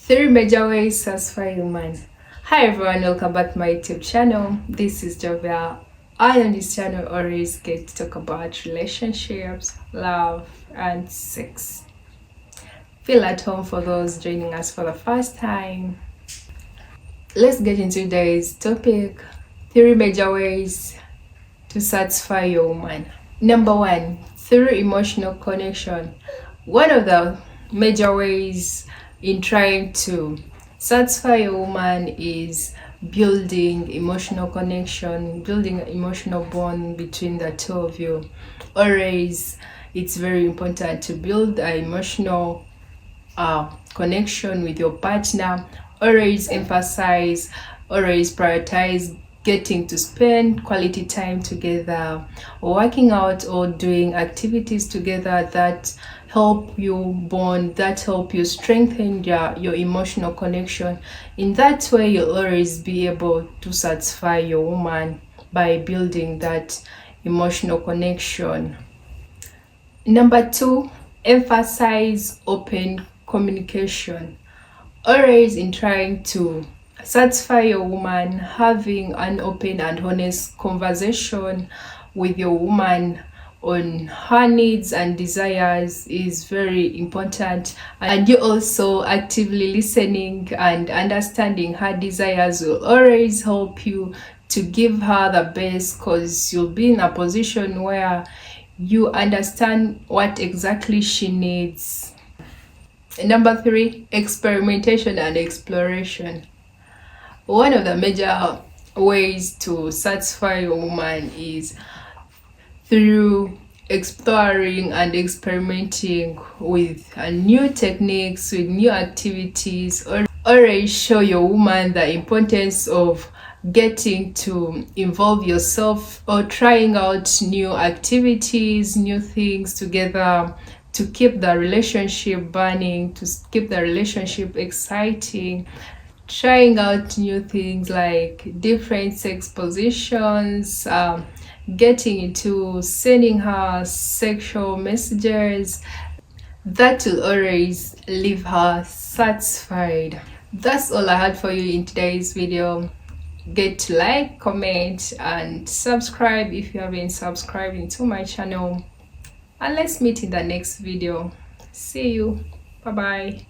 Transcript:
Three major ways to satisfy human. Hi everyone, welcome back to my YouTube channel. This is Jovia. I on this channel always get to talk about relationships, love, and sex. Feel at home for those joining us for the first time. Let's get into today's topic. Three major ways to satisfy your woman. Number one, through emotional connection. One of the major ways in trying to satisfy a woman is building emotional connection, building an emotional bond between the two of you. Always, it's very important to build an emotional connection with your partner. Always emphasize, always prioritize getting to spend quality time together, or working out or doing activities together that help you bond, that help you strengthen your emotional connection. In that way, you'll always be able to satisfy your woman by building that emotional connection. Number two, emphasize open communication. Always in trying to satisfy your woman, having an open and honest conversation with your woman on her needs and desires is very important, and you also actively listening and understanding her desires will always help you to give her the best, because you'll be in a position where you understand what exactly she needs. Number three, experimentation and exploration. One of the major ways to satisfy a woman is through exploring and experimenting with new techniques, with new activities. Always show your woman the importance of getting to involve yourself or trying out new activities, new things together, to keep the relationship burning, to keep the relationship exciting. Trying out new things like different sex positions, getting into sending her sexual messages. That will always leave her satisfied. That's all I had for you in today's video. Get to like, comment, and subscribe if you haven't subscribed to my channel. And let's meet in the next video. See you. Bye bye.